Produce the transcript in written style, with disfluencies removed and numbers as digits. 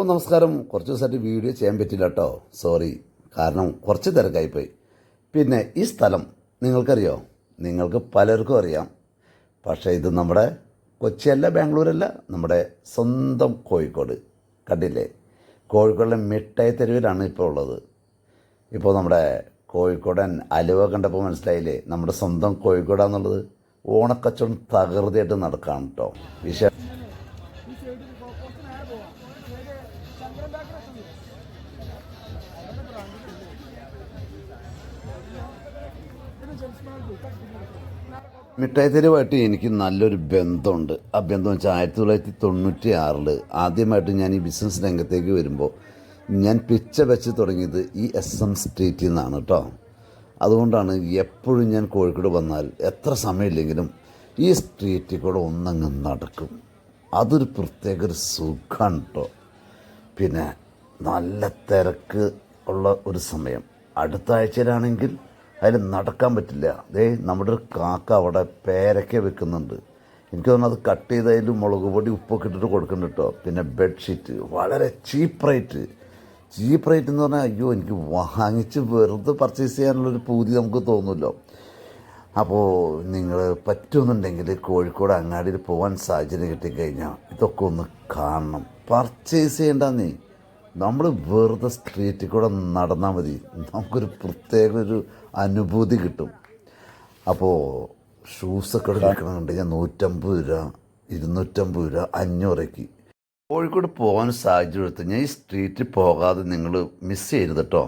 നമസ്കാരം. കുറച്ച് ദിവസമായിട്ട് വീഡിയോ ചെയ്യാൻ പറ്റില്ല കേട്ടോ, സോറി. കാരണം കുറച്ച് തിരക്കായിപ്പോയി. പിന്നെ ഈ സ്ഥലം നിങ്ങൾക്കറിയോ? നിങ്ങൾക്ക് പലർക്കും അറിയാം. പക്ഷേ ഇത് നമ്മുടെ കൊച്ചിയല്ല, ബാംഗ്ലൂരല്ല, നമ്മുടെ സ്വന്തം കോഴിക്കോട്. കണ്ടില്ലേ? കോഴിക്കോടിലെ മിഠായി തെരുവിലാണ് ഇപ്പോൾ ഉള്ളത്. ഇപ്പോൾ നമ്മുടെ കോഴിക്കോടൻ അലുവ കണ്ടപ്പോൾ മനസ്സിലായില്ലേ നമ്മുടെ സ്വന്തം കോഴിക്കോടാന്നുള്ളത്. ഓണക്കച്ചവടം തകൃതിയായിട്ട് നടക്കുകയാണ് കേട്ടോ. മിഠായി തെരുവായിട്ട് എനിക്ക് നല്ലൊരു ബന്ധമുണ്ട്. ആ ബന്ധം വെച്ചാൽ 1996 ആദ്യമായിട്ട് ഞാൻ ഈ ബിസിനസ് രംഗത്തേക്ക് വരുമ്പോൾ ഞാൻ പിച്ച വെച്ച് തുടങ്ങിയത് ഈ SM സ്ട്രീറ്റിൽ നിന്നാണ് കേട്ടോ. അതുകൊണ്ടാണ് എപ്പോഴും ഞാൻ കോഴിക്കോട് വന്നാൽ എത്ര സമയമില്ലെങ്കിലും ഈ സ്ട്രീറ്റിൽ കൂടെ ഒന്നങ്ങ് നടക്കും. അതൊരു പ്രത്യേക ഒരു സുഖമാണ് കേട്ടോ. പിന്നെ നല്ല തിരക്ക് ഉള്ള ഒരു സമയം അടുത്ത ആഴ്ചയിലാണെങ്കിൽ അതിൽ നടക്കാൻ പറ്റില്ല. നമ്മുടെ ഒരു കാക്ക അവിടെ പേരയ്ക്ക വെക്കുന്നുണ്ട്. എനിക്ക് തോന്നുന്നു അത് കട്ട് ചെയ്തതിൽ മുളക് പൊടി ഉപ്പൊക്കെ ഇട്ടിട്ട് കൊടുക്കുന്നുണ്ട് കേട്ടോ. പിന്നെ ബെഡ്ഷീറ്റ് വളരെ ചീപ്പ് റേറ്റ് എന്ന് പറഞ്ഞാൽ അയ്യോ, എനിക്ക് വാങ്ങിച്ച് വെറുതെ പർച്ചേസ് ചെയ്യാനുള്ളൊരു പൂതി നമുക്ക് തോന്നുമല്ലോ. അപ്പോൾ നിങ്ങൾ പറ്റുമെന്നുണ്ടെങ്കിൽ കോഴിക്കോട് അങ്ങാടിയിൽ പോകാൻ സാഹചര്യം കിട്ടിക്കഴിഞ്ഞാൽ ഇതൊക്കെ ഒന്ന് കാണണം. പർച്ചേസ് ചെയ്യേണ്ടെന്നേ, നമ്മൾ വെറുതെ സ്ട്രീറ്റിൽ കൂടെ നടന്നാൽ മതി, നമുക്കൊരു പ്രത്യേക ഒരു അനുഭൂതി കിട്ടും. അപ്പോൾ ഷൂസൊക്കെ എടുക്കണമെന്നുണ്ട് ഞാൻ 150 രൂപ, 250 രൂപ, 500 കോഴിക്കോട് പോകാൻ സാഹചര്യം എടുത്ത് ഞാൻ ഈ സ്ട്രീറ്റിൽ പോകാതെ നിങ്ങൾ മിസ് ചെയ്യരുത് കേട്ടോ.